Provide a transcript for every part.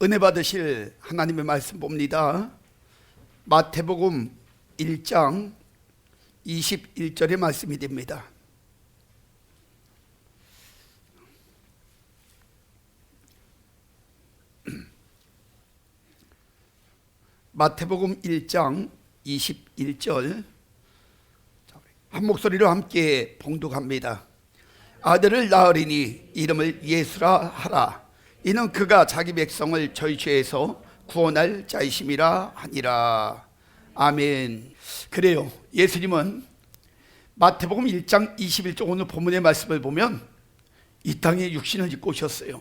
은혜 받으실 하나님의 말씀 봅니다. 마태복음 1장 21절의 말씀이 됩니다. 마태복음 1장 21절 한 목소리로 함께 봉독합니다. 아들을 낳으리니 이름을 예수라 하라. 이는 그가 자기 백성을 저희 죄에서 구원할 자이심이라 하니라. 아멘. 그래요, 예수님은 마태복음 1장 21절 오늘 본문의 말씀을 보면 이 땅에 육신을 입고 오셨어요.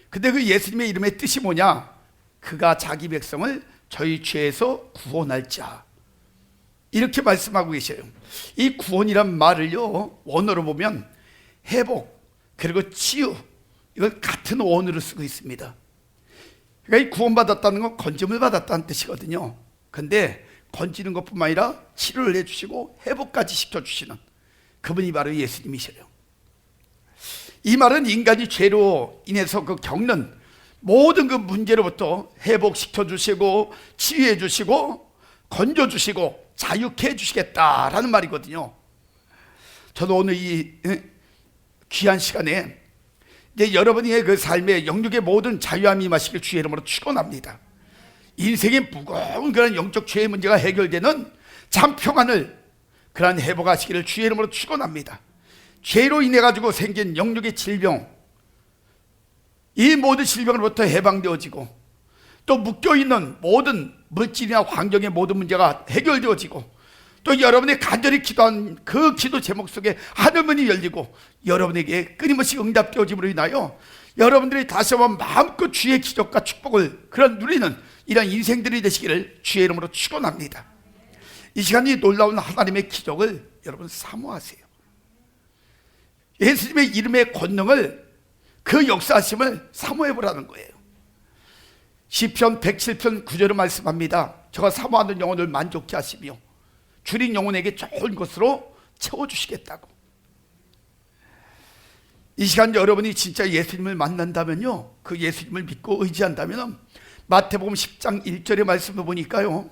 근데 그 예수님의 이름의 뜻이 뭐냐? 그가 자기 백성을 저희 죄에서 구원할 자, 이렇게 말씀하고 계셔요. 이 구원이란 말을요, 원어로 보면 회복 그리고 치유, 이걸 같은 원어로 쓰고 있습니다. 그러니까 이 구원받았다는 건 건짐을 받았다는 뜻이거든요. 근데 건지는 것뿐만 아니라 치료를 해주시고 회복까지 시켜주시는 그분이 바로 예수님이셔요. 이 말은 인간이 죄로 인해서 겪는 모든 그 문제로부터 회복시켜 주시고 치유해 주시고 건져 주시고 자유케 해 주시겠다라는 말이거든요. 저도 오늘 이 귀한 시간에 이제 여러분의 그 삶의 영육의 모든 자유함이 임하시길 주의 이름으로 축원합니다. 인생의 무거운 그런 영적 죄의 문제가 해결되는 참 평안을 그러한 회복하시기를 주의 이름으로 축원합니다. 죄로 인해 가지고 생긴 영육의 질병, 이 모든 질병으로부터 해방되어지고 또 묶여있는 모든 물질이나 환경의 모든 문제가 해결되어지고 또 여러분이 간절히 기도한 그 기도 제목 속에 하늘문이 열리고 여러분에게 끊임없이 응답되어짐으로 인하여 여러분들이 다시 한번 마음껏 주의 기적과 축복을 그런 누리는 이런 인생들이 되시기를 주의 이름으로 축원합니다. 이 시간이 놀라운 하나님의 기적을 여러분 사모하세요. 예수님의 이름의 권능을, 그 역사하심을 사모해보라는 거예요. 시편 107편 9절을 말씀합니다. 저가 사모하는 영혼을 만족케 하시며 줄인 영혼에게 좋은 것으로 채워주시겠다고. 이 시간 여러분이 진짜 예수님을 만난다면요, 그 예수님을 믿고 의지한다면 마태복음 10장 1절의 말씀을 보니까요,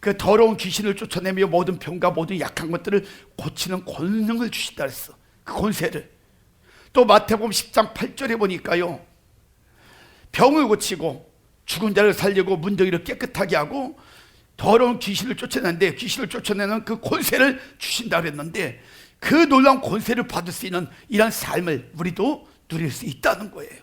그 더러운 귀신을 쫓아내며 모든 병과 모든 약한 것들을 고치는 권능을 주신다 했어. 그 권세를. 또 마태복음 10장 8절에 보니까요, 병을 고치고 죽은 자를 살리고 문둥이를 깨끗하게 하고 더러운 귀신을 쫓아내는데 귀신을 쫓아내는 그 권세를 주신다 그랬는데, 그 놀라운 권세를 받을 수 있는 이런 삶을 우리도 누릴 수 있다는 거예요.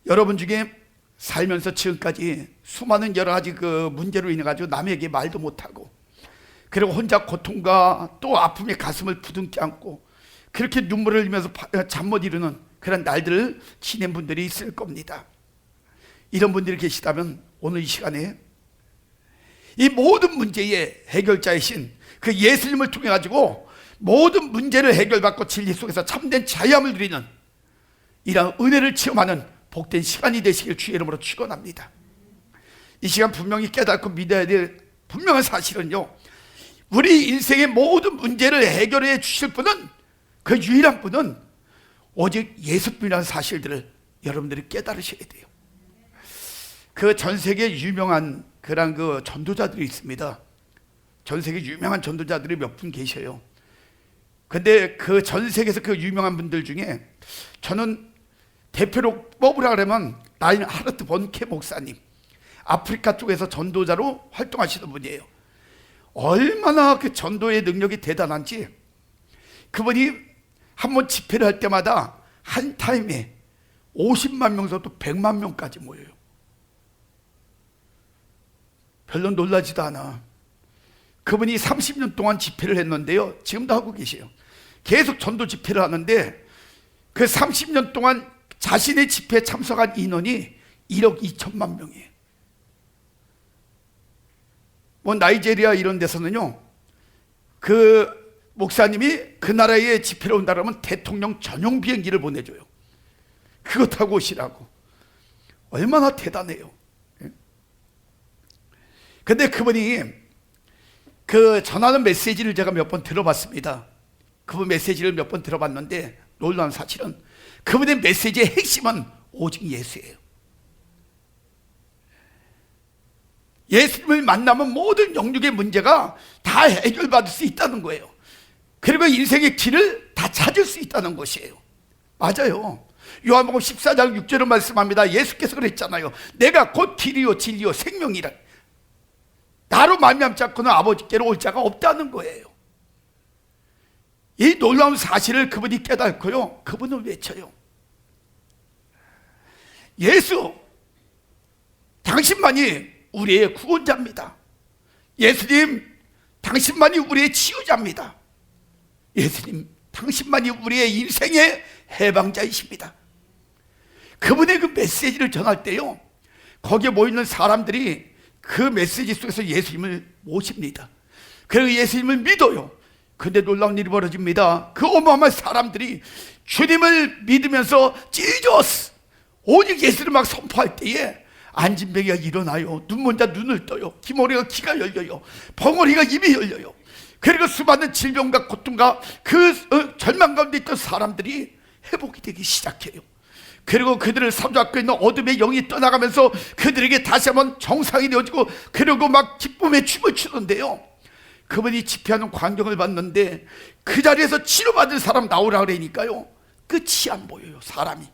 여러분 중에 살면서 지금까지 수많은 여러 가지 그 문제로 인해 가지고 남에게 말도 못하고 그리고 혼자 고통과 또 아픔의 가슴을 부둥켜 안고 그렇게 눈물을 흘리면서 잠 못 이루는 그런 날들을 지낸 분들이 있을 겁니다. 이런 분들이 계시다면 오늘 이 시간에 이 모든 문제의 해결자이신 그 예수님을 통해 가지고 모든 문제를 해결받고 진리 속에서 참된 자유함을 누리는 이런 은혜를 체험하는 복된 시간이 되시길 주의 이름으로 축원합니다. 이 시간 분명히 깨닫고 믿어야 될 분명한 사실은요, 우리 인생의 모든 문제를 해결해 주실 분은, 그 유일한 분은 오직 예수님이라는 사실들을 여러분들이 깨달으셔야 돼요. 그 전 세계 유명한 그런 그 전도자들이 있습니다. 전 세계 유명한 전도자들이 몇 분 계셔요. 근데 그 전 세계에서 그 유명한 분들 중에 저는 대표로 뽑으라 그러면 라인하르트 본케 목사님, 아프리카 쪽에서 전도자로 활동하시는 분이에요. 얼마나 그 전도의 능력이 대단한지, 그분이 한번 집회를 할 때마다 한 타임에 50만 명에서부터 100만 명까지 모여요. 별로 놀라지도 않아. 그분이 30년 동안 집회를 했는데요, 지금도 하고 계세요. 계속 전도 집회를 하는데 그 30년 동안 자신의 집회에 참석한 인원이 1억 2천만 명이에요. 뭐 나이제리아 이런 데서는요, 그 목사님이 그 나라에 집회를 온다 그러면 대통령 전용 비행기를 보내줘요. 그거 타고 오시라고. 얼마나 대단해요. 근데 그분이 그 전하는 메시지를 제가 몇 번 들어봤습니다. 그분 메시지를 몇 번 들어봤는데 놀라운 사실은 그분의 메시지의 핵심은 오직 예수예요. 예수님을 만나면 모든 영육의 문제가 다 해결받을 수 있다는 거예요. 그리고 인생의 길을 다 찾을 수 있다는 것이에요. 맞아요. 요한복음 14장 6절을 말씀합니다. 예수께서 그랬잖아요. 내가 곧 길이요 진리요 생명이라. 나로 말미암지 않고는 아버지께로 올 자가 없다는 거예요. 이 놀라운 사실을 그분이 깨닫고요, 그분을 외쳐요. 예수, 당신만이 우리의 구원자입니다. 예수님, 당신만이 우리의 치유자입니다. 예수님, 당신만이 우리의 인생의 해방자이십니다. 그분의 그 메시지를 전할 때요, 거기에 모이는 사람들이 그 메시지 속에서 예수님을 모십니다. 그리고 예수님을 믿어요. 근데 놀라운 일이 벌어집니다. 그 어마어마한 사람들이 주님을 믿으면서 지저스, 오직 예수를 막 선포할 때에 안진뱅이가 일어나요. 눈먼 자 눈을 떠요. 기머리가 귀가 열려요. 벙어리가 입이 열려요. 그리고 수많은 질병과 고통과 그 절망 가운데 있던 사람들이 회복이 되기 시작해요. 그리고 그들을 사로잡고 있는 어둠의 영이 떠나가면서 그들에게 다시 한번 정상이 되어지고, 그리고 막 기쁨의 춤을 추는데요, 그분이 집회하는 광경을 봤는데 그 자리에서 치료받은 사람 나오라 그러니까요, 끝이 안 보여요. 사람이.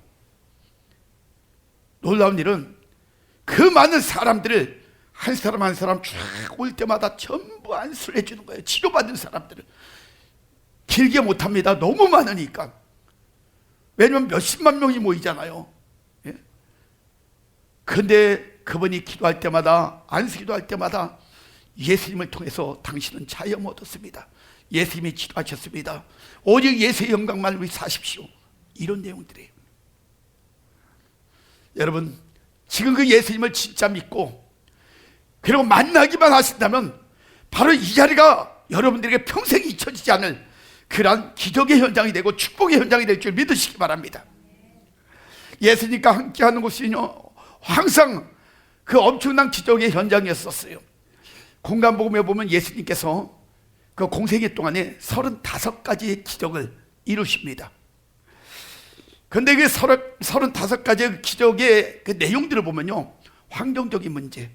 놀라운 일은 그 많은 사람들을 한 사람 한 사람 쫙 올 때마다 전부 안수를 해주는 거예요. 치료받은 사람들을. 길게 못합니다. 너무 많으니까. 왜냐면 몇십만 명이 모이잖아요. 예? 근데 그분이 기도할 때마다, 안수기도할 때마다 예수님을 통해서 당신은 자유 얻었습니다. 예수님이 기도하셨습니다. 오직 예수의 영광만을 위해 사십시오. 이런 내용들이에요. 여러분, 지금 그 예수님을 진짜 믿고 그리고 만나기만 하신다면 바로 이 자리가 여러분들에게 평생 잊혀지지 않을 그러한 기적의 현장이 되고 축복의 현장이 될 줄 믿으시기 바랍니다. 예수님과 함께하는 곳은요, 항상 그 엄청난 기적의 현장이었었어요. 공간복음에 보면 예수님께서 그 공생애 동안에 35가지의 기적을 이루십니다. 근데 그 35가지의 기적의 그 내용들을 보면요, 환경적인 문제,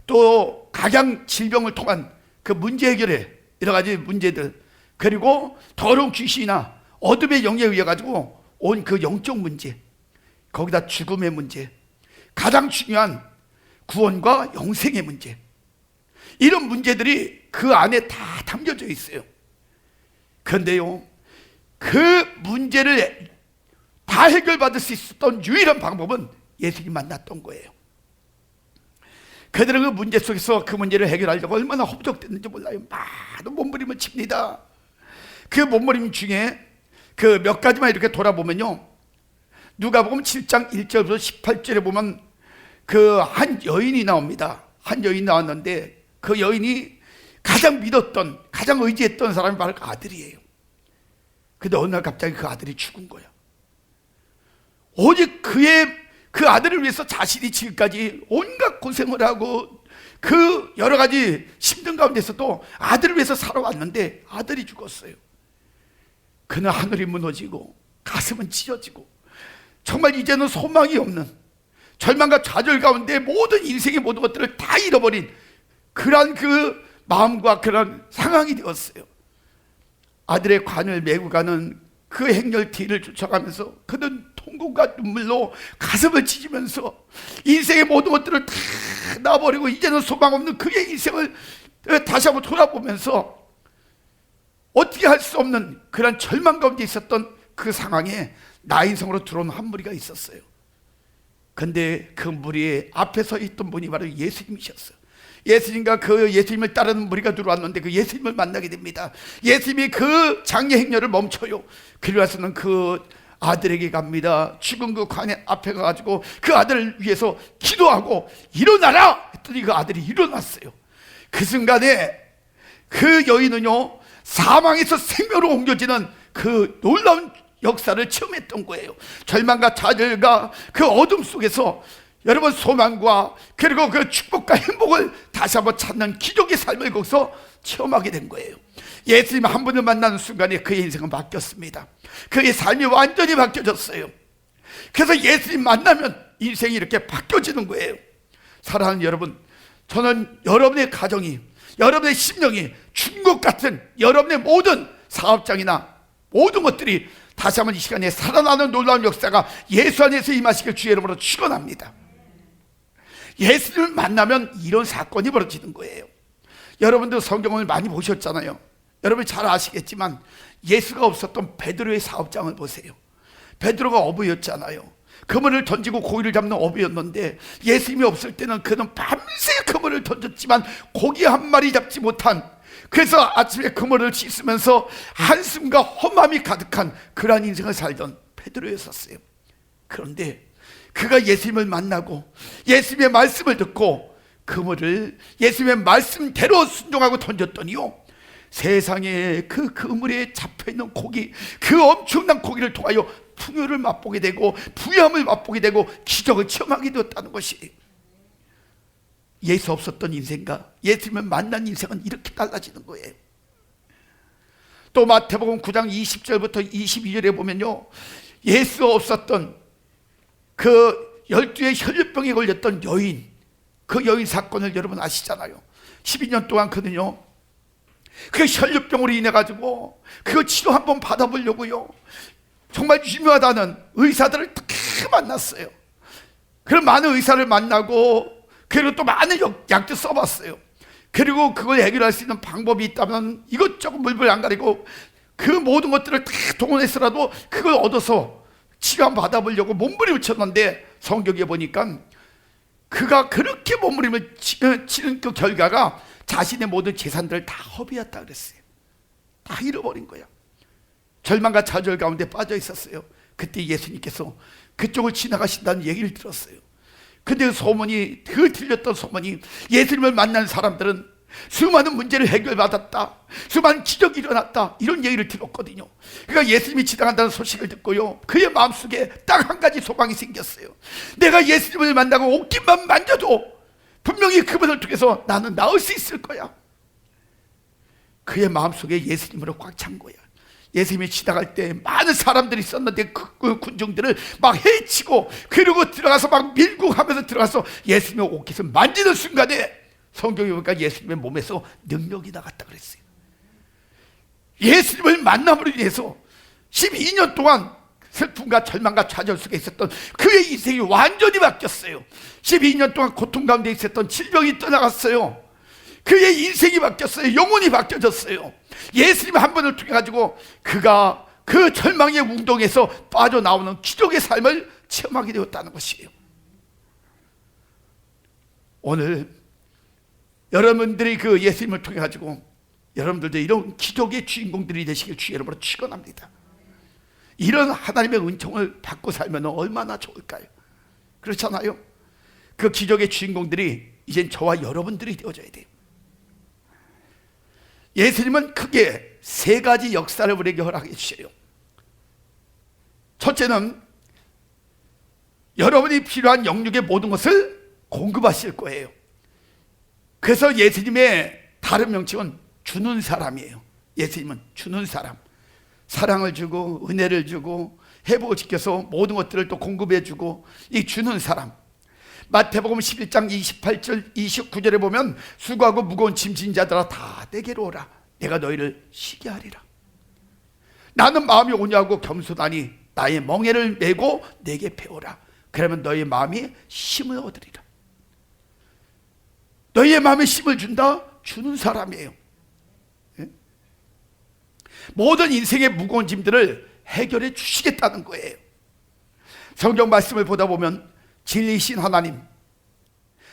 또 각양 질병을 통한 그 문제 해결의 여러 가지 문제들, 그리고 더러운 귀신이나 어둠의 영에 의해 가지고 온 그 영적 문제, 거기다 죽음의 문제, 가장 중요한 구원과 영생의 문제, 이런 문제들이 그 안에 다 담겨져 있어요. 그런데요, 그 문제를 다 해결받을 수 있었던 유일한 방법은 예수님 만났던 거예요. 그들은 그 문제 속에서 그 문제를 해결하려고 얼마나 허벅댔는지 몰라요. 많은 몸부림을 칩니다. 그 몸부림 중에 그 몇 가지만 이렇게 돌아보면요, 누가복음 7장 1절부터 18절에 보면 그 한 여인이 나옵니다. 한 여인이 나왔는데 그 여인이 가장 믿었던, 가장 의지했던 사람이 바로 그 아들이에요. 근데 어느 날 갑자기 그 아들이 죽은 거야. 오직 그 아들을 위해서 자신이 지금까지 온갖 고생을 하고 그 여러 가지 힘든 가운데서도 아들을 위해서 살아왔는데 아들이 죽었어요. 그는 하늘이 무너지고 가슴은 찢어지고 정말 이제는 소망이 없는 절망과 좌절 가운데 모든 인생의 모든 것들을 다 잃어버린 그러한 그 마음과 그런 상황이 되었어요. 아들의 관을 메고 가는 그 행렬 뒤를 쫓아가면서 그는 통곡과 눈물로 가슴을 찢으면서 인생의 모든 것들을 다 놔버리고 이제는 소망 없는 그의 인생을 다시 한번 돌아보면서 어떻게 할 수 없는 그런 절망 가운데 있었던 그 상황에 나인성으로 들어온 한 무리가 있었어요. 근데 그 무리에 앞에 서 있던 분이 바로 예수님이셨어요. 예수님과 그 예수님을 따르는 무리가 들어왔는데 그 예수님을 만나게 됩니다. 예수님이 그 장례 행렬을 멈춰요. 그리고서는 그 아들에게 갑니다. 죽은 그 관에 앞에 가가지고 그 아들을 위해서 기도하고 일어나라 했더니 그 아들이 일어났어요. 그 순간에 그 여인은요, 사망에서 생명으로 옮겨지는 그 놀라운 역사를 체험했던 거예요. 절망과 좌절과 그 어둠 속에서 여러분 소망과 그리고 그 축복과 행복을 다시 한번 찾는 기적의 삶을 거기서 체험하게 된 거예요. 예수님 한 분을 만나는 순간에 그의 인생은 바뀌었습니다. 그의 삶이 완전히 바뀌어졌어요. 그래서 예수님 만나면 인생이 이렇게 바뀌어지는 거예요. 사랑하는 여러분, 저는 여러분의 가정이, 여러분의 심령이 중국 같은 여러분의 모든 사업장이나 모든 것들이 다시 한번 이 시간에 살아나는 놀라운 역사가 예수 안에서 임하시길 주의 이름으로 축원합니다. 예수님을 만나면 이런 사건이 벌어지는 거예요. 여러분도 성경을 많이 보셨잖아요. 여러분이 잘 아시겠지만 예수가 없었던 베드로의 사업장을 보세요. 베드로가 어부였잖아요. 그물을 던지고 고기를 잡는 어부였는데 예수님이 없을 때는 그는 밤새 그물을 던졌지만 고기 한 마리 잡지 못한, 그래서 아침에 그물을 씻으면서 한숨과 험함이 가득한 그러한 인생을 살던 베드로였었어요. 그런데 그가 예수님을 만나고 예수님의 말씀을 듣고 그물을 예수님의 말씀대로 순종하고 던졌더니요, 세상에 그 그물에 잡혀있는 고기, 그 엄청난 고기를 통하여 풍요를 맛보게 되고 부유함을 맛보게 되고 기적을 체험하게 되었다는 것이, 예수 없었던 인생과 예수님을 만난 인생은 이렇게 달라지는 거예요. 또 마태복음 9장 20절부터 22절에 보면요, 예수 없었던 그 12의 혈류병에 걸렸던 여인, 그 여인 사건을 여러분 아시잖아요. 12년 동안 그는요, 그 혈류병으로 인해 가지고 그 치료 한번 받아보려고요, 정말 유명하다는 의사들을 다 만났어요. 그런 많은 의사를 만나고, 그리고 또 많은 약도 써봤어요. 그리고 그걸 해결할 수 있는 방법이 있다면 이것저것 물불 안 가리고 그 모든 것들을 다 동원해서라도 그걸 얻어서 치료 한번 받아보려고 몸부림을 쳤는데, 성경에 보니까 그가 그렇게 몸부림을 치는 그 결과가 자신의 모든 재산들을 다 허비했다 그랬어요. 다 잃어버린 거야. 절망과 좌절 가운데 빠져 있었어요. 그때 예수님께서 그쪽을 지나가신다는 얘기를 들었어요. 근데 그 들렸던 소문이, 예수님을 만난 사람들은 수많은 문제를 해결받았다, 수많은 기적이 일어났다, 이런 얘기를 들었거든요. 그러니까 예수님이 지나간다는 소식을 듣고요, 그의 마음속에 딱 한 가지 소망이 생겼어요. 내가 예수님을 만나고 옷깃만 만져도 분명히 그분을 통해서 나는 나을 수 있을 거야. 그의 마음속에 예수님으로 꽉 찬 거야. 예수님이 지나갈 때 많은 사람들이 있었는데 그 군중들을 막 해치고, 그리고 들어가서 막 밀고 하면서 들어가서 예수님의 옷깃을 만지는 순간에 성경에 보니까 예수님의 몸에서 능력이 나갔다 그랬어요. 예수님을 만남으로 인해서 12년 동안 슬픔과 절망과 좌절 속에 있었던 그의 인생이 완전히 바뀌었어요. 12년 동안 고통 가운데 있었던 질병이 떠나갔어요. 그의 인생이 바뀌었어요. 영혼이 바뀌어졌어요. 예수님 한 분을 통해 가지고 그가 그 절망의 운동에서 빠져나오는 기적의 삶을 체험하게 되었다는 것이에요. 오늘 여러분들이 그 예수님을 통해 가지고 여러분들도 이런 기적의 주인공들이 되시길 주의 이름으로 축원합니다. 이런 하나님의 은총을 받고 살면 얼마나 좋을까요? 그렇잖아요. 그 기적의 주인공들이 이젠 저와 여러분들이 되어져야 돼요. 예수님은 크게 세 가지 역사를 우리에게 허락해 주셔요. 첫째는 여러분이 필요한 영육의 모든 것을 공급하실 거예요. 그래서 예수님의 다른 명칭은 주는 사람이에요. 예수님은 주는 사람, 사랑을 주고 은혜를 주고 회복을 지켜서 모든 것들을 또 공급해 주고, 이 주는 사람. 마태복음 11장 28절 29절에 보면 수고하고 무거운 짐진 자들아 다 내게로 오라, 내가 너희를 쉬게 하리라. 나는 마음이 온유하고 겸손하니 나의 멍에를 메고 내게 배우라, 그러면 너희 마음이 쉼을 얻으리라. 너희의 마음에 쉼을 준다? 주는 사람이에요. 모든 인생의 무거운 짐들을 해결해 주시겠다는 거예요. 성경 말씀을 보다 보면 진리이신 하나님,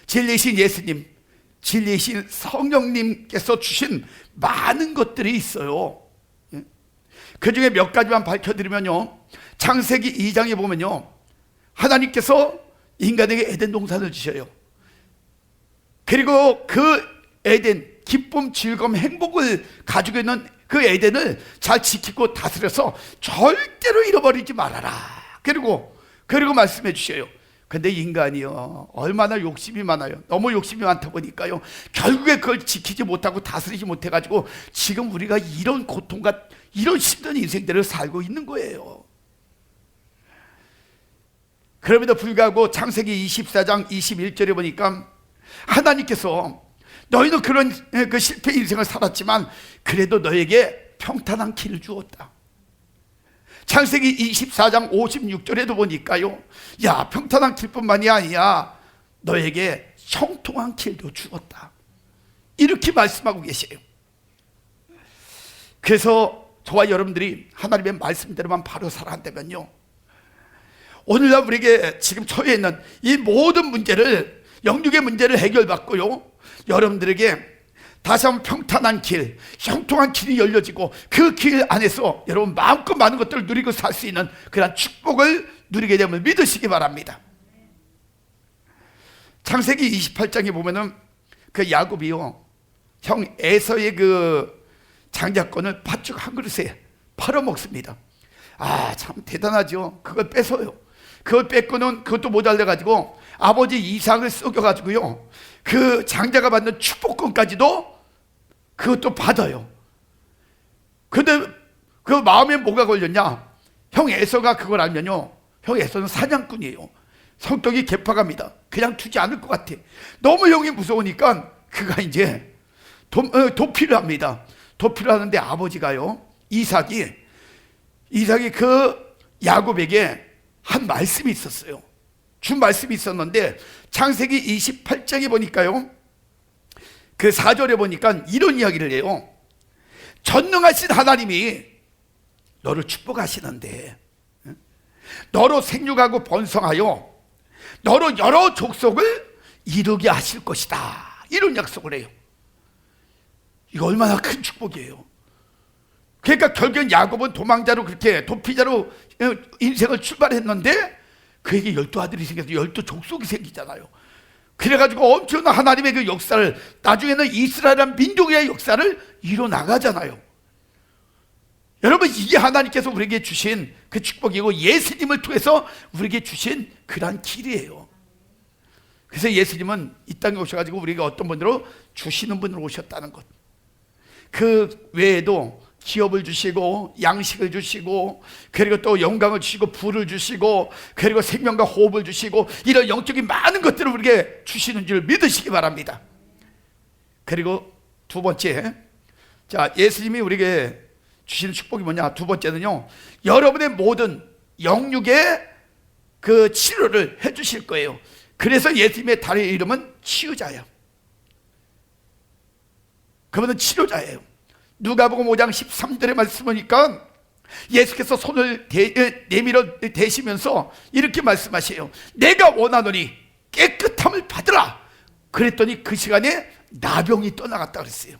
진리이신 예수님, 진리이신 성령님께서 주신 많은 것들이 있어요. 그 중에 몇 가지만 밝혀드리면요, 창세기 2장에 보면요, 하나님께서 인간에게 에덴 동산을 주셔요. 그리고 그 에덴, 기쁨, 즐거움, 행복을 가지고 있는 그 에덴을 잘 지키고 다스려서 절대로 잃어버리지 말아라. 그리고 말씀해 주셔요. 근데 인간이요, 얼마나 욕심이 많아요. 너무 욕심이 많다 보니까요, 결국에 그걸 지키지 못하고 다스리지 못해가지고 지금 우리가 이런 고통과 이런 힘든 인생들을 살고 있는 거예요. 그럼에도 불구하고 창세기 24장 21절에 보니까 하나님께서 너희는 그런 그 실패 인생을 살았지만 그래도 너에게 평탄한 길을 주었다. 창세기 24장 56절에도 보니까요, 야, 평탄한 길뿐만이 아니야, 너에게 형통한 길도 주었다. 이렇게 말씀하고 계세요. 그래서 저와 여러분들이 하나님의 말씀대로만 바로 살아간다면요, 오늘날 우리에게 지금 처해 있는 이 모든 문제를, 영육의 문제를 해결받고요, 여러분들에게 다시 한번 평탄한 길, 형통한 길이 열려지고 그 길 안에서 여러분 마음껏 많은 것들을 누리고 살 수 있는 그런 축복을 누리게 됨을 믿으시기 바랍니다. 창세기 28장에 보면은 그 야곱이요, 형 에서의 그 장자권을 팥죽 한 그릇에 팔아먹습니다. 아, 참 대단하죠. 그걸 뺏어요. 그걸 뺏고는 그것도 모자라가지고 아버지 이삭을 속여가지고요, 그 장자가 받는 축복권까지도 그것도 받아요. 근데 그 마음에 뭐가 걸렸냐? 형 에서가 그걸 알면요, 형 에서는 사냥꾼이에요. 성격이 개파갑니다. 그냥 두지 않을 것 같아. 너무 형이 무서우니까 그가 이제 도피를 합니다. 도피를 하는데 아버지가요, 이삭이 그 야곱에게 한 말씀이 있었어요. 준 말씀이 있었는데 창세기 28장에 보니까요, 그 4절에 보니까 이런 이야기를 해요. 전능하신 하나님이 너를 축복하시는데 너로 생육하고 번성하여 너로 여러 족속을 이루게 하실 것이다. 이런 약속을 해요. 이거 얼마나 큰 축복이에요. 그러니까 결국엔 야곱은 도망자로, 그렇게 도피자로 인생을 출발했는데 그에게 12아들이 생겨서 12족속이 생기잖아요. 그래가지고 엄청난 하나님의 그 역사를, 나중에는 이스라엘이라는 민족의 역사를 이뤄나가잖아요. 여러분, 이게 하나님께서 우리에게 주신 그 축복이고 예수님을 통해서 우리에게 주신 그러한 길이에요. 그래서 예수님은 이 땅에 오셔가지고 우리에게 어떤 분으로 주시는 분으로 오셨다는 것. 그 외에도 기업을 주시고 양식을 주시고 그리고 또 영광을 주시고 부를 주시고 그리고 생명과 호흡을 주시고 이런 영적인 많은 것들을 우리에게 주시는 줄 믿으시기 바랍니다. 그리고 두 번째, 자, 예수님이 우리에게 주시는 축복이 뭐냐? 두 번째는요, 여러분의 모든 영육의 그 치료를 해 주실 거예요. 그래서 예수님의 다리의 이름은 치유자예요. 그분은 치료자예요. 누가복음 5장 13절의 말씀 보니까 예수께서 손을 내밀어 대시면서 이렇게 말씀하세요. 내가 원하노니 깨끗함을 받으라. 그랬더니 그 시간에 나병이 떠나갔다 그랬어요.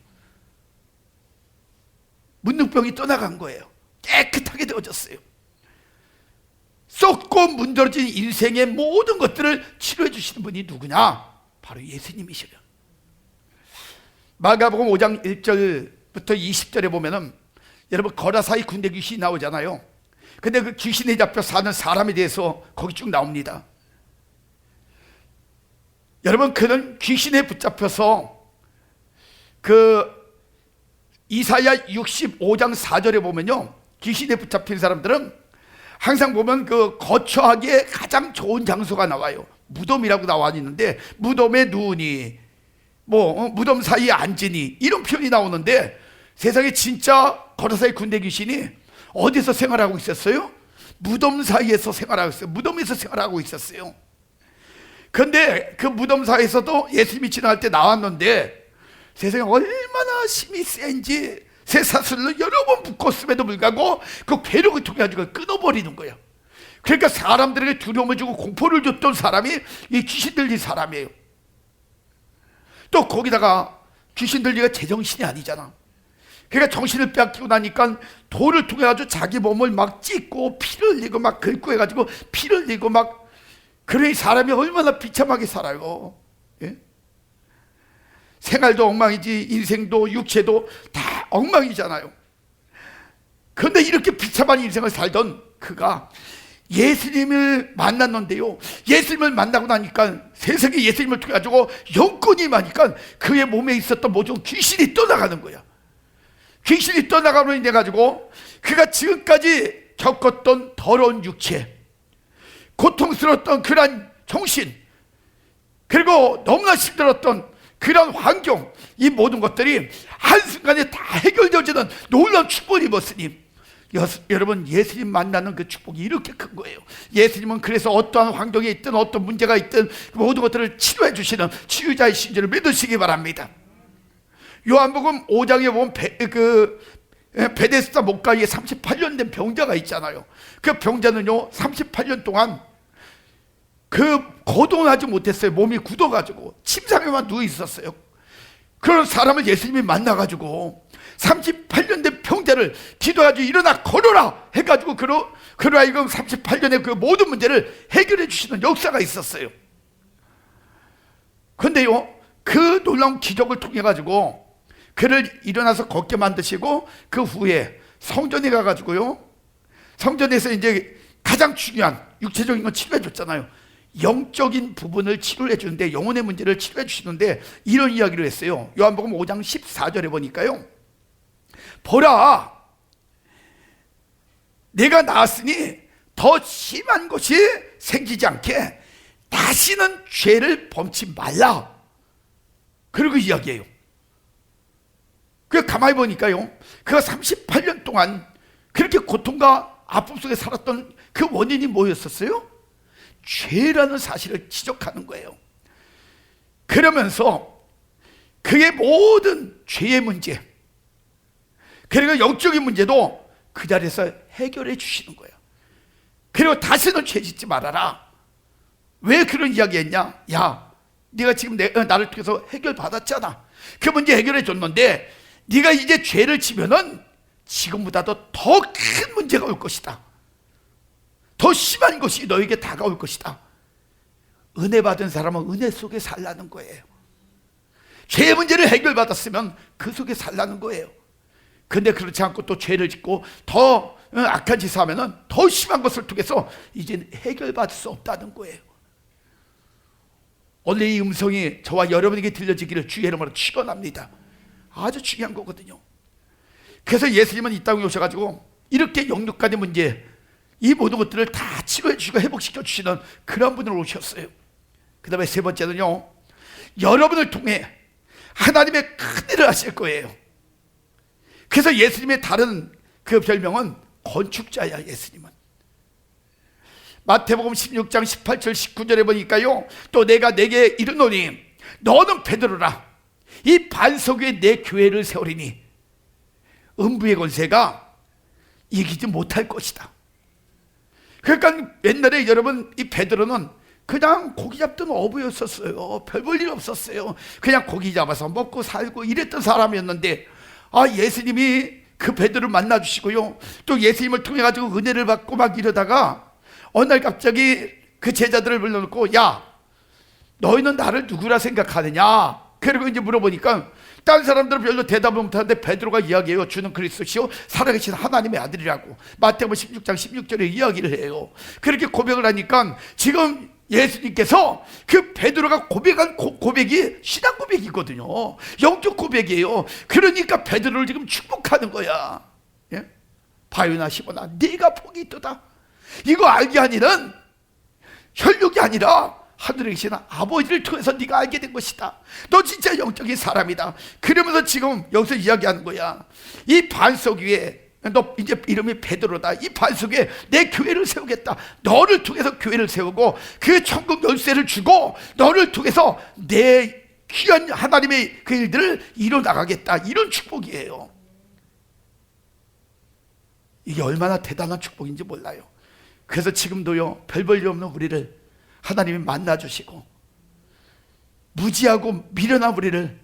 문둥병이 떠나간 거예요. 깨끗하게 되어졌어요. 썩고 문드러진 인생의 모든 것들을 치료해 주시는 분이 누구냐? 바로 예수님이시래요. 마가복음 5장 1절부터 20절에 보면은 여러분 거라사의 군대 귀신이 나오잖아요. 근데 그 귀신에 잡혀 사는 사람에 대해서 거기 쭉 나옵니다. 여러분, 그는 귀신에 붙잡혀서 그 이사야 65장 4절에 보면요, 귀신에 붙잡힌 사람들은 항상 보면 그 거처하기에 가장 좋은 장소가 나와요. 무덤이라고 나와 있는데 무덤에 누우니 무덤 사이에 앉으니 이런 표현이 나오는데 세상에 진짜 거라사의 군대 귀신이 어디서 생활하고 있었어요? 무덤 사이에서 생활하고 있어요. 무덤에서 생활하고 있었어요. 그런데 그 무덤 사이에서도 예수님이 지나갈 때 나왔는데 세상에 얼마나 힘이 센지 쇠사슬로 여러 번 묶었음에도 불구하고 그 괴력을 통해 가지고 끊어버리는 거예요. 그러니까 사람들에게 두려움을 주고 공포를 줬던 사람이 이 귀신 들린 사람이에요. 또 거기다가 귀신 들리가 제정신이 아니잖아. 그러니까 정신을 빼앗기고 나니까 돌을 통해 가지고 자기 몸을 막 찢고 피를 흘리고 막 긁고 해가지고 피를 흘리고 막, 그러니 사람이 얼마나 비참하게 살아요. 예? 생활도 엉망이지 인생도 육체도 다 엉망이잖아요. 그런데 이렇게 비참한 인생을 살던 그가 예수님을 만났는데요, 예수님을 만나고 나니까 세상에 예수님을 통해 가지고 영권이 임하니까 그의 몸에 있었던 모든 귀신이 떠나가는 거야. 귀신이 떠나가로 인해 가지고 그가 지금까지 겪었던 더러운 육체, 고통스러웠던 그런 정신, 그리고 너무나 힘들었던 그런 환경, 이 모든 것들이 한순간에 다 해결되어지는 놀라운 축복을 입었으니 여러분, 예수님 만나는 그 축복이 이렇게 큰 거예요. 예수님은 그래서 어떠한 환경에 있든 어떤 문제가 있든 모든 것들을 치료해 주시는 치유자이신 줄을 믿으시기 바랍니다. 요한복음 5장에 보면 베데스다 목가에 38년 된 병자가 있잖아요. 그 병자는요 38년 동안 거동하지 못했어요. 몸이 굳어가지고 침상에만 누워 있었어요. 그런 사람을 예수님이 만나가지고 38년 된 병자를 기도해가지고 일어나 걸어라 해가지고 그로 하여금 38년의 그 모든 문제를 해결해 주시는 역사가 있었어요. 그런데요, 그 놀라운 기적을 통해 가지고 그를 일어나서 걷게 만드시고 그 후에 성전에 가가지고요, 성전에서 이제 가장 중요한 육체적인 건 치료해 줬잖아요. 영적인 부분을 치료해 주는데, 영혼의 문제를 치료해 주시는데 이런 이야기를 했어요. 요한복음 5장 14절에 보니까요, 보라, 내가 나았으니 더 심한 것이 생기지 않게 다시는 죄를 범치 말라. 그리고 이야기해요. 그 가만히 보니까요, 그가 38년 동안 그렇게 고통과 아픔 속에 살았던 그 원인이 뭐였었어요? 죄라는 사실을 지적하는 거예요. 그러면서 그의 모든 죄의 문제, 그리고 영적인 문제도 그 자리에서 해결해 주시는 거예요. 그리고 다시는 죄 짓지 말아라. 왜 그런 이야기 했냐? 야, 네가 지금 나를 통해서 해결 받았잖아. 그 문제 해결해 줬는데 네가 이제 죄를 지면은 지금보다도 더 큰 문제가 올 것이다. 더 심한 것이 너에게 다가올 것이다. 은혜 받은 사람은 은혜 속에 살라는 거예요. 죄의 문제를 해결받았으면 그 속에 살라는 거예요. 근데 그렇지 않고 또 죄를 짓고 더 악한 짓을 하면은 더 심한 것을 통해서 이제 해결받을 수 없다는 거예요. 오늘 이 음성이 저와 여러분에게 들려지기를 주의 이름으로 축원합니다. 아주 중요한 거거든요. 그래서 예수님은 이 땅에 오셔가지고 이렇게 영육간의 문제, 이 모든 것들을 다 치료해 주시고 회복시켜 주시는 그런 분으로 오셨어요. 그 다음에 세 번째는요, 여러분을 통해 하나님의 큰 일을 하실 거예요. 그래서 예수님의 다른 그 별명은 건축자야. 예수님은 마태복음 16장 18절 19절에 보니까요, 또 내가 내게 이르노니 너는 베드로라, 이 반석 위에 내 교회를 세우리니 음부의 권세가 이기지 못할 것이다. 그러니까 옛날에 여러분, 이 베드로는 그냥 고기 잡던 어부였었어요. 별 볼 일 없었어요. 그냥 고기 잡아서 먹고 살고 이랬던 사람이었는데, 예수님이 그 베드로를 만나 주시고요, 또 예수님을 통해 가지고 은혜를 받고 막 이러다가 어느 날 갑자기 그 제자들을 불러놓고, 야, 너희는 나를 누구라 생각하느냐? 그리고 이제 물어보니까 다른 사람들은 별로 대답을 못하는데 베드로가 이야기해요. 주는 그리스도시요 살아계신 하나님의 아들이라고 마태복음 16장 16절에 이야기를 해요. 그렇게 고백을 하니까 지금 예수님께서 그 베드로가 고백한 고백이 신앙 고백이거든요. 영적 고백이에요. 그러니까 베드로를 지금 축복하는 거야. 예? 바요나 시모나, 네가 복이 있도다. 이거 알게 하니는 혈육이 아니라 하늘에 계신 아버지를 통해서 네가 알게 된 것이다. 너 진짜 영적인 사람이다. 그러면서 지금 여기서 이야기하는 거야. 이 반석 위에, 너 이제 이름이 베드로다. 이 반석 위에 내 교회를 세우겠다. 너를 통해서 교회를 세우고 그 천국 열쇠를 주고 너를 통해서 내 귀한 하나님의 그 일들을 이뤄나가겠다. 이런 축복이에요. 이게 얼마나 대단한 축복인지 몰라요. 그래서 지금도요, 별 볼 일 없는 우리를 하나님이 만나주시고 무지하고 미련한 우리를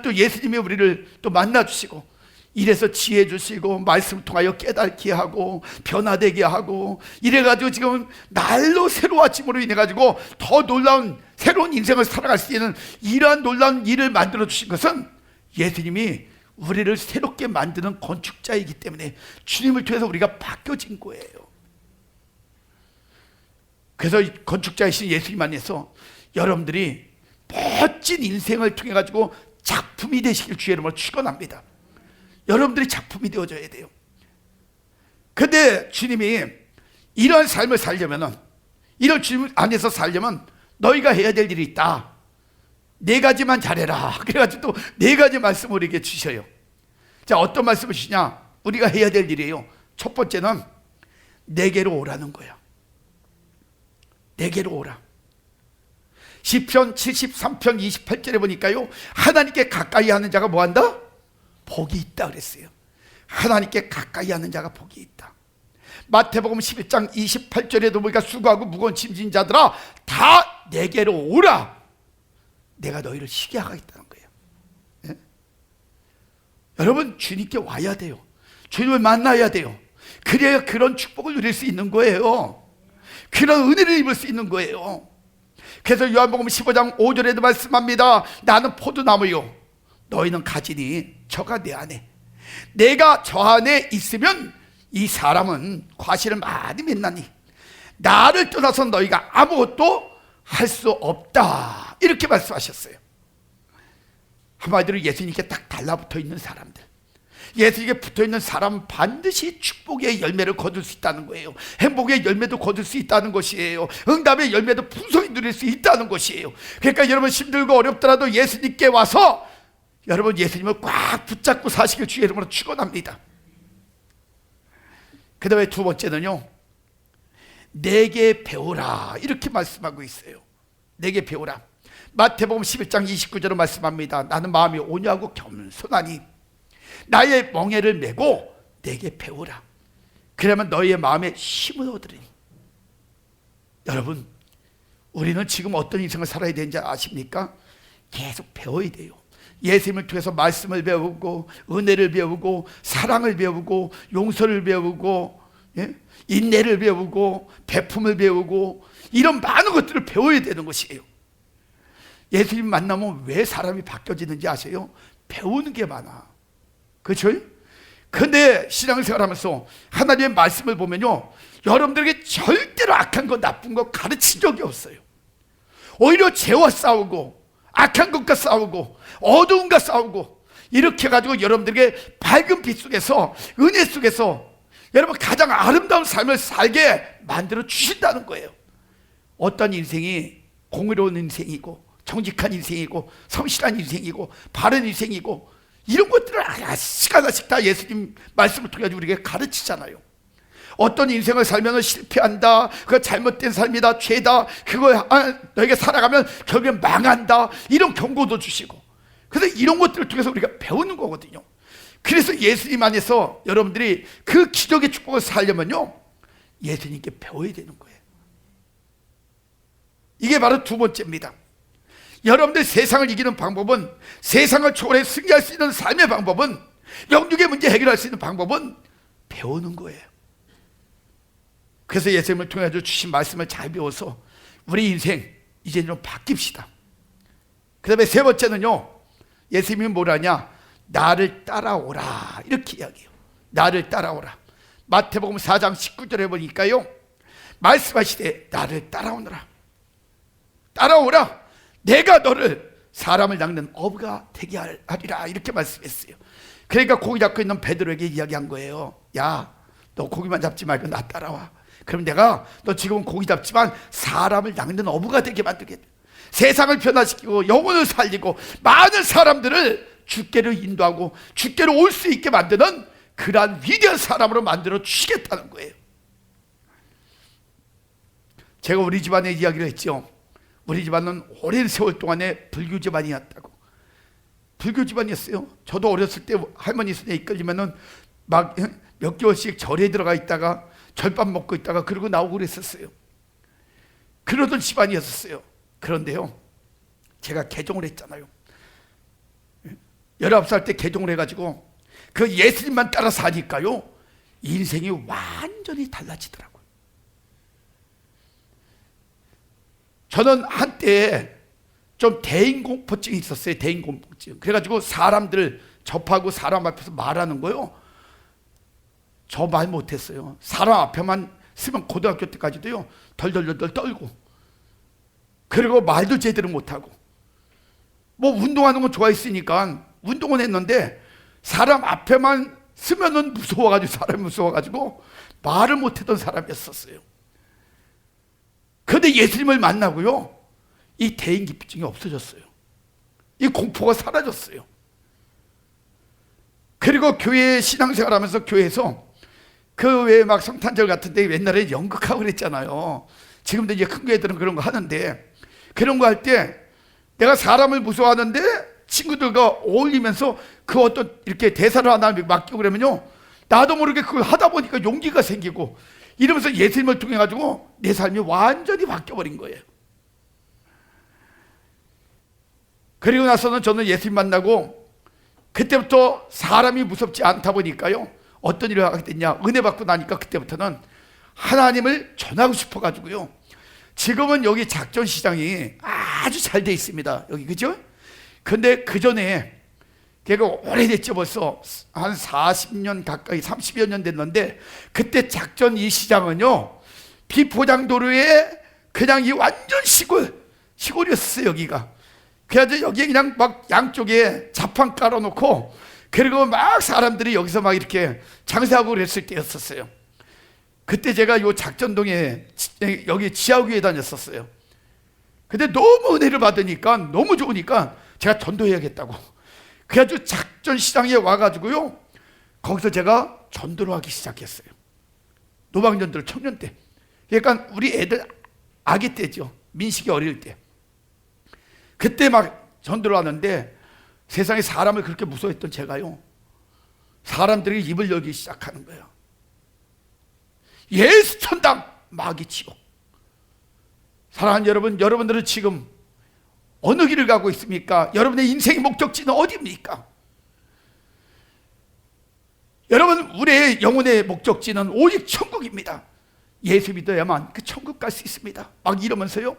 또 예수님이 우리를 또 만나주시고 이래서 지혜 주시고 말씀을 통하여 깨닫게 하고 변화되게 하고 이래가지고 지금 날로 새로워짐으로 인해가지고 더 놀라운 새로운 인생을 살아갈 수 있는 이러한 놀라운 일을 만들어 주신 것은 예수님이 우리를 새롭게 만드는 건축자이기 때문에 주님을 통해서 우리가 바뀌어진 거예요. 그래서 건축자이신 예수님 안에서 여러분들이 멋진 인생을 통해 가지고 작품이 되시길 주의 이름으로 축원합니다. 여러분들이 작품이 되어져야 돼요. 근데 주님이 이런 삶을 살려면은 이런 주님 안에서 살려면 너희가 해야 될 일이 있다. 네 가지만 잘해라. 그래가지고 또 네 가지 말씀을 우리에게 주셔요. 자, 어떤 말씀을 주시냐? 우리가 해야 될 일이에요. 첫 번째는 내게로 오라는 거야. 내게로 오라. 시편 73편 28절에 보니까요, 하나님께 가까이 하는 자가 뭐한다? 복이 있다 그랬어요. 하나님께 가까이 하는 자가 복이 있다. 마태복음 11장 28절에도 보니까 수고하고 무거운 짐진 자들아 다 내게로 오라. 내가 너희를 쉬게 하겠다는 거예요. 예? 여러분, 주님께 와야 돼요. 주님을 만나야 돼요. 그래야 그런 축복을 누릴 수 있는 거예요. 그런 은혜를 입을 수 있는 거예요. 그래서 요한복음 15장 5절에도 말씀합니다. 나는 포도나무요 너희는 가지니 저가 내 안에, 내가 저 안에 있으면 이 사람은 과실을 많이 맺나니 나를 떠나서 너희가 아무것도 할 수 없다. 이렇게 말씀하셨어요. 한마디로 예수님께 딱 달라붙어 있는 사람들, 예수님께 붙어있는 사람은 반드시 축복의 열매를 거둘 수 있다는 거예요. 행복의 열매도 거둘 수 있다는 것이에요. 응답의 열매도 풍성히 누릴 수 있다는 것이에요. 그러니까 여러분, 힘들고 어렵더라도 예수님께 와서 여러분 예수님을 꽉 붙잡고 사시길 주의 이름으로 축원합니다. 그 다음에 두 번째는요, 내게 배우라 이렇게 말씀하고 있어요. 내게 배우라. 마태복음 11장 29절로 말씀합니다. 나는 마음이 온유하고 겸손하니 나의 멍에를 메고 내게 배우라. 그러면 너희의 마음에 힘을 얻으리니. 여러분, 우리는 지금 어떤 인생을 살아야 되는지 아십니까? 계속 배워야 돼요. 예수님을 통해서 말씀을 배우고 은혜를 배우고 사랑을 배우고 용서를 배우고, 예? 인내를 배우고 베품을 배우고 이런 많은 것들을 배워야 되는 것이에요. 예수님 만나면 왜 사람이 바뀌어지는지 아세요? 배우는 게 많아. 그렇죠? 근데 신앙생활 하면서 하나님의 말씀을 보면요, 여러분들에게 절대로 악한 거 나쁜 거 가르친 적이 없어요. 오히려 죄와 싸우고 악한 것과 싸우고 어두움과 싸우고 이렇게 해가지고 여러분들에게 밝은 빛 속에서 은혜 속에서 여러분 가장 아름다운 삶을 살게 만들어 주신다는 거예요. 어떤 인생이 공의로운 인생이고 정직한 인생이고 성실한 인생이고 바른 인생이고 이런 것들을 하나씩 하나씩 다 예수님 말씀을 통해 우리에게 가르치잖아요. 어떤 인생을 살면 실패한다, 그거 잘못된 삶이다, 죄다, 그거 너에게 살아가면 결국엔 망한다, 이런 경고도 주시고, 그래서 이런 것들을 통해서 우리가 배우는 거거든요. 그래서 예수님 안에서 여러분들이 그 기적의 축복을 살려면요, 예수님께 배워야 되는 거예요. 이게 바로 두 번째입니다. 여러분들 세상을 이기는 방법은, 세상을 초월해 승리할 수 있는 삶의 방법은, 영육의 문제 해결할 수 있는 방법은 배우는 거예요. 그래서 예수님을 통해 주신 말씀을 잘 배워서 우리 인생 이제 좀 바뀝시다. 그 다음에 세 번째는요, 예수님이 뭐라냐? 나를 따라오라 이렇게 이야기해요. 나를 따라오라. 마태복음 4장 19절에 보니까요, 말씀하시되 나를 따라오너라. 따라오라. 내가 너를 사람을 낚는 어부가 되게 하리라 이렇게 말씀했어요. 그러니까 고기 잡고 있는 베드로에게 이야기한 거예요. 야, 너 고기만 잡지 말고 나 따라와. 그럼 내가 너 지금은 고기 잡지만 사람을 낚는 어부가 되게 만들겠다. 세상을 변화시키고 영혼을 살리고 많은 사람들을 주께로 인도하고 주께로 올 수 있게 만드는 그러한 위대한 사람으로 만들어 주시겠다는 거예요. 제가 우리 집안에 이야기를 했죠. 우리 집안은 오랜 세월 동안에 불교 집안이었다고. 불교 집안이었어요. 저도 어렸을 때 할머니 손에 이끌리면은 막 몇 개월씩 절에 들어가 있다가 절밥 먹고 있다가 그러고 나오고 그랬었어요. 그러던 집안이었어요. 그런데요, 제가 개종을 했잖아요. 19살 때 개종을 해가지고 그 예수님만 따라 사니까요, 인생이 완전히 달라지더라고요. 저는 한때 좀 대인공포증이 있었어요. 대인공포증. 그래가지고 사람들 접하고 사람 앞에서 말하는 거요, 저 말 못했어요. 사람 앞에만 쓰면 고등학교 때까지도요 덜덜덜 떨고, 그리고 말도 제대로 못하고, 뭐 운동하는 건 좋아했으니까 운동은 했는데 사람 앞에만 쓰면은 무서워가지고, 사람이 무서워가지고 말을 못했던 사람이었었어요. 그런데 예수님을 만나고요, 이 대인기피증이 없어졌어요. 이 공포가 사라졌어요. 그리고 교회 신앙생활 하면서 교회에서 그 외에 막 성탄절 같은데 옛날에 연극하고 그랬잖아요. 지금도 이제 큰 교회들은 그런 거 하는데, 그런 거 할 때 내가 사람을 무서워하는데 친구들과 어울리면서 그 어떤 이렇게 대사를 하나 맡기고 그러면요, 나도 모르게 그걸 하다 보니까 용기가 생기고 이러면서 예수님을 통해 가지고 내 삶이 완전히 바뀌어버린 거예요. 그리고 나서는 저는 예수님 만나고 그때부터 사람이 무섭지 않다 보니까요, 어떤 일을 하게 됐냐, 은혜 받고 나니까 그때부터는 하나님을 전하고 싶어 가지고요, 지금은 여기 작전시장이 아주 잘 돼 있습니다. 여기, 그죠? 근데 그 전에 걔가 오래됐죠. 벌써 한 40년 가까이 30여 년 됐는데, 그때 작전 이 시장은요, 비포장도로에 그냥 이 완전 시골이었어요. 여기가. 그래서 여기에 그냥 막 양쪽에 자판 깔아놓고, 그리고 막 사람들이 여기서 막 이렇게 장사하고 그랬을 때였었어요. 그때 제가 요 작전동에 여기 지하교회 다녔었어요. 근데 너무 은혜를 받으니까, 너무 좋으니까 제가 전도해야겠다고, 그래가지고 작전시장에 와가지고요, 거기서 제가 전도를 하기 시작했어요. 노방전도를 청년 때. 그러니까 우리 애들 아기 때죠. 민식이 어릴 때. 그때 막 전도를 하는데, 세상에 사람을 그렇게 무서워했던 제가요, 사람들이 입을 열기 시작하는 거예요. 예수 천당, 마귀 지옥. 사랑하는 여러분, 여러분들은 지금 어느 길을 가고 있습니까? 여러분의 인생의 목적지는 어디입니까? 여러분, 우리의 영혼의 목적지는 오직 천국입니다. 예수 믿어야만 그 천국 갈 수 있습니다. 막 이러면서요,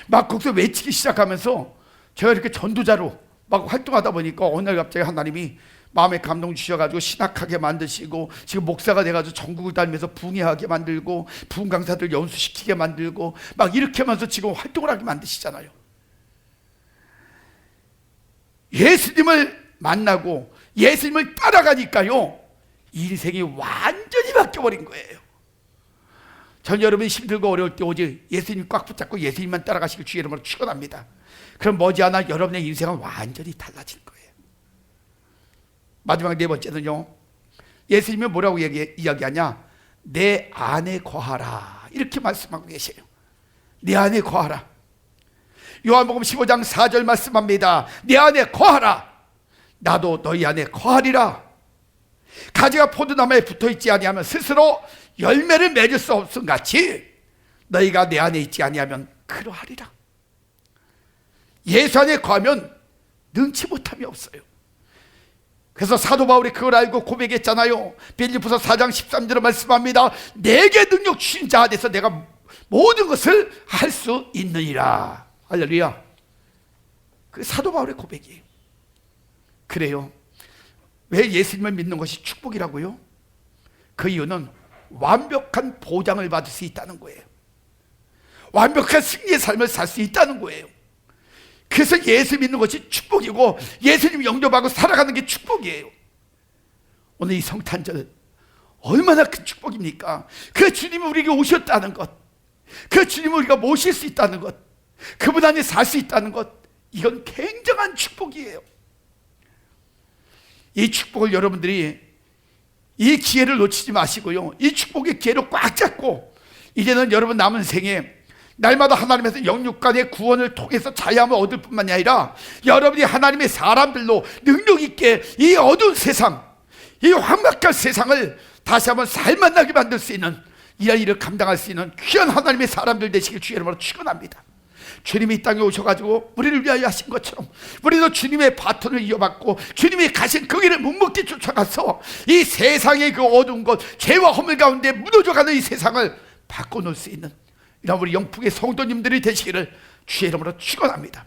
막 거기서 외치기 시작하면서 제가 이렇게 전도자로 막 활동하다 보니까 어느 날 갑자기 하나님이 마음에 감동 주셔가지고 신학하게 만드시고, 지금 목사가 돼가지고 전국을 다니면서 붕해하게 만들고, 부흥 강사들 연수시키게 만들고, 막 이렇게 하면서 지금 활동을 하게 만드시잖아요. 예수님을 만나고 예수님을 따라가니까요, 인생이 완전히 바뀌어버린 거예요. 전 여러분이 힘들고 어려울 때 오직 예수님 꽉 붙잡고 예수님만 따라가시길 주의 이름으로 축원합니다. 그럼 머지않아 여러분의 인생은 완전히 달라질 거예요. 마지막 네 번째는요, 예수님이 뭐라고 이야기하냐, 내 안에 거하라, 이렇게 말씀하고 계세요. 내 안에 거하라. 요한복음 15장 4절 말씀합니다. 내 안에 거하라, 나도 너희 안에 거하리라. 가지가 포도나무에 붙어있지 아니하면 스스로 열매를 맺을 수 없음 같이 너희가 내 안에 있지 아니하면 그러하리라. 예수 안에 거하면 능치 못함이 없어요. 그래서 사도 바울이 그걸 알고 고백했잖아요. 빌립보서 4장 13절에 말씀합니다. 내게 능력 주신 자 안에서 내가 모든 것을 할 수 있느니라. 할렐루야. 그 사도 바울의 고백이에요. 그래요. 왜 예수님을 믿는 것이 축복이라고요? 그 이유는 완벽한 보장을 받을 수 있다는 거예요. 완벽한 승리의 삶을 살 수 있다는 거예요. 그래서 예수 믿는 것이 축복이고, 예수님 영접하고 살아가는 게 축복이에요. 오늘 이 성탄절 얼마나 큰 축복입니까? 그 주님이 우리에게 오셨다는 것, 그 주님을 우리가 모실 수 있다는 것, 그분 안에 살 수 있다는 것, 이건 굉장한 축복이에요. 이 축복을 여러분들이 이 기회를 놓치지 마시고요, 이 축복의 기회를 꽉 잡고 이제는 여러분 남은 생에 날마다 하나님에서 영육간의 구원을 통해서 자유함을 얻을 뿐만이 아니라 여러분이 하나님의 사람들로 능력 있게 이 어두운 세상, 이 황막한 세상을 다시 한번 살만나게 만들 수 있는, 이런 일을 감당할 수 있는 귀한 하나님의 사람들 되시길 주의 이름으로 축원합니다. 주님이 이 땅에 오셔가지고 우리를 위하여 하신 것처럼 우리도 주님의 바톤을 이어받고 주님이 가신 그 길을 묵묵히 쫓아가서 이 세상의 그 어두운 것, 죄와 허물 가운데 무너져가는 이 세상을 바꿔놓을 수 있는 이런 우리 영풍의 성도님들이 되시기를 주의 이름으로 축원합니다.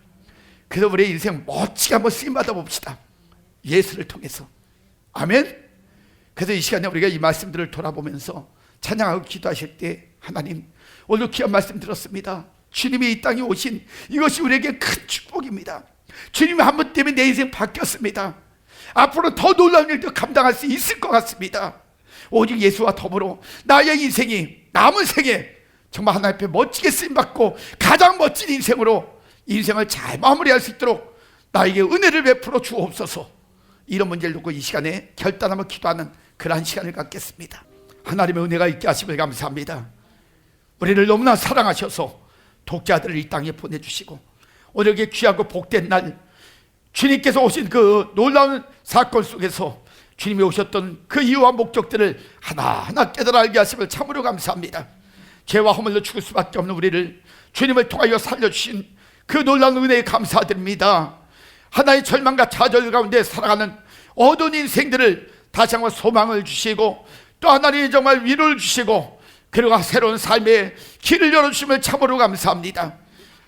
그래서 우리의 인생 멋지게 한번 쓰임받아 봅시다. 예수를 통해서. 아멘. 그래서 이 시간에 우리가 이 말씀들을 돌아보면서 찬양하고 기도하실 때, 하나님 오늘 귀한 말씀 들었습니다. 주님이 이 땅에 오신 이것이 우리에게 큰 축복입니다. 주님의 한 분 때문에 내 인생 바뀌었습니다. 앞으로 더 놀라운 일도 감당할 수 있을 것 같습니다. 오직 예수와 더불어 나의 인생이 남은 생에 정말 하나님 앞에 멋지게 쓰임받고 가장 멋진 인생으로 인생을 잘 마무리할 수 있도록 나에게 은혜를 베풀어 주옵소서. 이런 문제를 놓고 이 시간에 결단하며 기도하는 그러한 시간을 갖겠습니다. 하나님의 은혜가 있게 하심을 감사합니다. 우리를 너무나 사랑하셔서 독자들을 이 땅에 보내주시고 오늘 이렇게 귀하고 복된 날 주님께서 오신 그 놀라운 사건 속에서 주님이 오셨던 그 이유와 목적들을 하나하나 깨달아 알게 하심을 참으로 감사합니다. 죄와 허물로 죽을 수밖에 없는 우리를 주님을 통하여 살려주신 그 놀라운 은혜에 감사드립니다. 하나의 절망과 좌절 가운데 살아가는 어두운 인생들을 다시 한번 소망을 주시고 또 하나님이 정말 위로를 주시고 그리고 새로운 삶의 길을 열어주심을 참으로 감사합니다.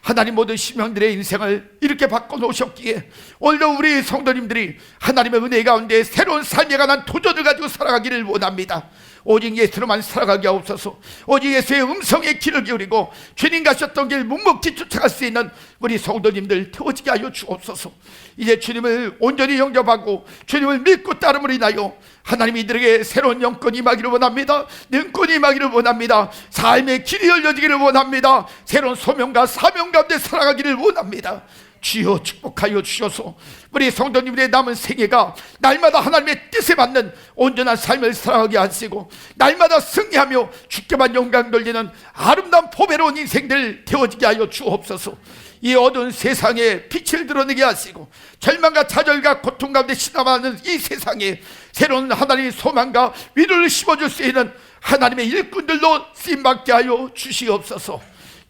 하나님 모든 심령들의 인생을 이렇게 바꿔놓으셨기에 오늘도 우리 성도님들이 하나님의 은혜 가운데 새로운 삶에 관한 도전을 가지고 살아가기를 원합니다. 오직 예수로만 살아가게 하옵소서. 오직 예수의 음성에 귀를 기울이고 주님 가셨던 길 묵묵히 쫓아갈 수 있는 우리 성도님들 태워지게 하여 주옵소서. 이제 주님을 온전히 영접하고 주님을 믿고 따름으로 인하여 하나님이 이들에게 새로운 영권이 임하기를 원합니다. 능권이 임하기를 원합니다. 삶의 길이 열려지기를 원합니다. 새로운 소명과 사명 가운데 살아가기를 원합니다. 주여 축복하여 주셔서 우리 성도님들의 남은 생애가 날마다 하나님의 뜻에 맞는 온전한 삶을 살아가게 하시고 날마다 승리하며 주께만 영광 돌리는 아름다운 보배로운 인생들 되어지게 하여 주옵소서. 이 어두운 세상에 빛을 드러내게 하시고 절망과 좌절과 고통 가운데 시달하는 이 세상에 새로운 하나님의 소망과 위로를 심어줄 수 있는 하나님의 일꾼들로 쓰임받게 하여 주시옵소서.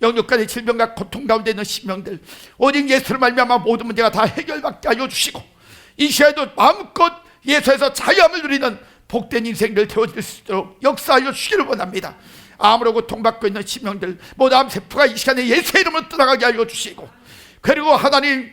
영육간의 질병과 고통 가운데 있는 심령들 오직 예수를 말미암아 모든 문제가 다 해결받게 하여 주시고 이 시간에도 마음껏 예수에서 자유함을 누리는 복된 인생들 되어질 수 있도록 역사하여 주시기를 원합니다. 암으로 고통받고 있는 심령들 모두 암세포가 이 시간에 예수의 이름으로 떠나가게 하여 주시고 그리고 하나님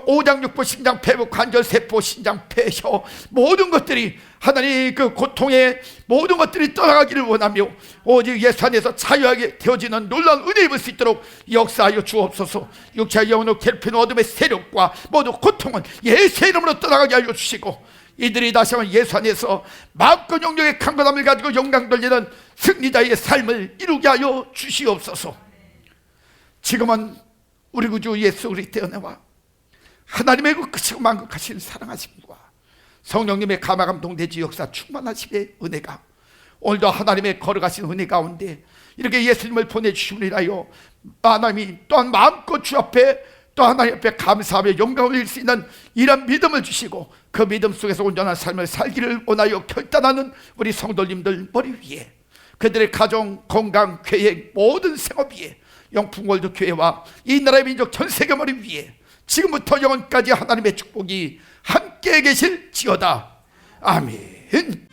오장 육부 심장 폐부 관절 세포 신장 폐혀 모든 것들이 하나님 그 고통의 모든 것들이 떠나가기를 원하며 오직 예수 안에서 자유하게 되어지는 놀라운 은혜 입을 수 있도록 역사하여 주옵소서. 육체와 영혼을 괴롭히는 어둠의 세력과 모든 고통은 예수의 이름으로 떠나가게 하여 주시고 이들이 다시 한번 예수 안에서 마음껏 영역의 강건함을 가지고 영광 돌리는 승리자의 삶을 이루게 하여 주시옵소서. 지금은 우리 구주 예수 그리스도의 은혜와 하나님의 그 크시고 만극하신 사랑하심과 성령님의 감화감동되지 역사 충만하심의 은혜가 오늘도 하나님의 걸어가신 은혜 가운데 이렇게 예수님을 보내주심을 하여 하나님이 또한 마음껏 주 앞에 또 하나님 앞에 감사하며 영광을 드릴 수 있는 이런 믿음을 주시고 그 믿음 속에서 온전한 삶을 살기를 원하여 결단하는 우리 성도님들 머리 위에 그들의 가정, 건강, 계획, 모든 생업 위에 영풍월드 교회와 이 나라의 민족 전 세계 머리 위에 지금부터 영원까지 하나님의 축복이 함께 계실지어다. 아멘.